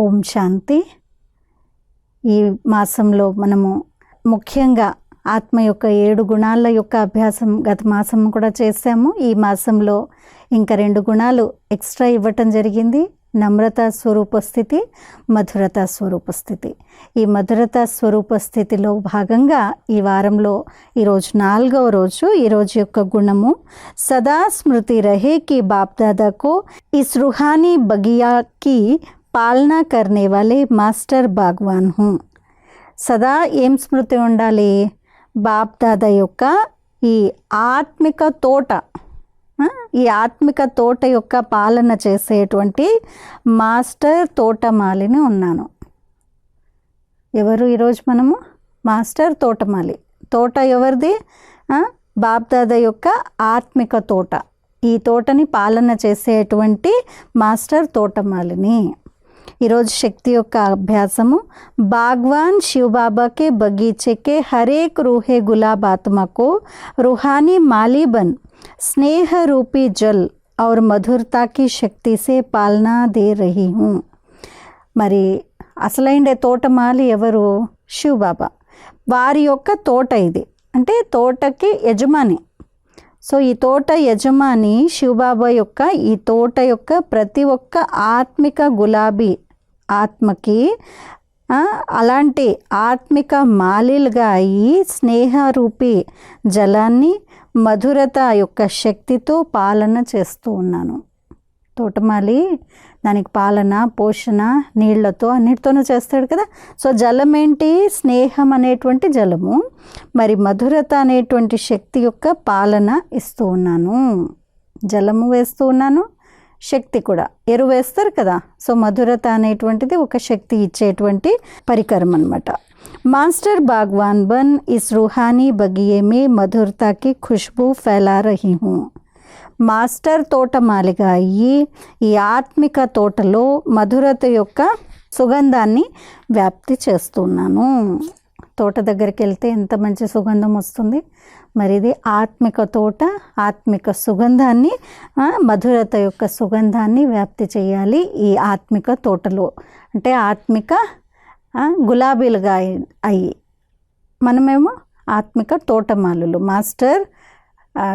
ఓం శాంతి. ఈ మాసంలో మనము ముఖ్యంగా ఆత్మ యొక్క 7 గుణాల యొక్క అభ్యాసం గత మాసం కూడా చేసాము. ఈ మాసంలో ఇంకా 2 గుణాలు ఎక్స్ట్రా ఇవ్వటం జరిగింది. నమ్రత స్వరూప స్థితి, మధురత స్వరూప స్థితి. ఈ మధురత స్వరూప స్థితిలో భాగంగా ఈ వారంలో ఈరోజు 4వ రోజు. ఈరోజు యొక్క గుణము సదా స్మృతి రహే కి బాప్ దాదా కో ఇస్ రూహానీ బగియా కి పాలనా కర్నే వాలే మాస్టర్ బాగ్వాన్ హూ. సదా ఏం స్మృతి ఉండాలి? బాప్ దాదా యొక్క ఈ ఆత్మిక తోట, ఈ ఆత్మిక తోట యొక్క పాలన చేసేటువంటి మాస్టర్ తోటమాలిని ఉన్నాను. ఎవరు ఈరోజు మనము? మాస్టర్ తోటమాలి. తోట ఎవరిది? బాప్ దాదా యొక్క ఆత్మిక తోట. ఈ తోటని పాలన చేసేటువంటి మాస్టర్ తోటమాలిని. ఈరోజు శక్తి యొక్క అభ్యాసము బాగ్వాన్ శివబాబాకే బగీచేకే హరేక్ రూహే గులాబ్ ఆత్మకు रूहानी माली बन स्नेह रूपी जल और मधुरता की शक्ति से पालना दे रही हूँ. మరి అసలైన తోటమాలి ఎవరు? శివబాబా. వారి యొక్క తోట ఇది, అంటే తోటకి యజమాని. సో ఈ తోట యజమాని శివబాబా యొక్క ఈ తోట యొక్క ప్రతి ఒక్క ఆత్మిక గులాబీ ఆత్మకి అలాంటి ఆత్మిక మాలిలుగా అయ్యి స్నేహరూపి జలాన్ని మధురత యొక్క శక్తితో పాలన చేస్తూ ఉన్నాను. తోటమాలి దానికి పాలన పోషణ నీళ్లతో అన్నిటితోనూ చేస్తాడు కదా. సో జలం ఏంటి? స్నేహం అనేటువంటి జలము. మరి మధురత అనేటువంటి శక్తి యొక్క పాలన ఇస్తూ ఉన్నాను. జలము వేస్తూ ఉన్నాను, శక్తి కూడా. ఎరువు వేస్తారు కదా. సో మధురత అనేటువంటిది ఒక శక్తి ఇచ్చేటువంటి పరికరం అన్నమాట. మాస్టర్ బాగ్వాన్ బన్ ఇస్ రూహానీ బగియే మే మధురతాకి ఖుష్బూ ఫైలా రహీ హూ. మాస్టర్ తోటమాలిగా అయ్యి ఈ ఆత్మిక తోటలో మధురత యొక్క సుగంధాన్ని వ్యాప్తి చేస్తున్నాను. తోట దగ్గరికి వెళ్తే ఎంత మంచి సుగంధం వస్తుంది. మరి ఇది ఆత్మిక తోట, ఆత్మిక సుగంధాన్ని, మధురత యొక్క సుగంధాన్ని వ్యాప్తి చేయాలి ఈ ఆత్మిక తోటలో. అంటే ఆత్మిక గులాబీలుగా అయ్యి మనమేమో ఆత్మిక తోటమాలులు, మాస్టర్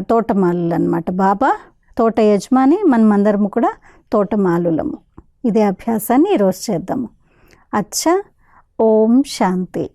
తోటమాలులు అన్నమాట. బాబా తోట యజమాని, మనమందరము కూడా తోటమాలులము. ఇదే అభ్యాసాన్ని ఈరోజు చేద్దాము. అచ్చా. ఓం శాంతి.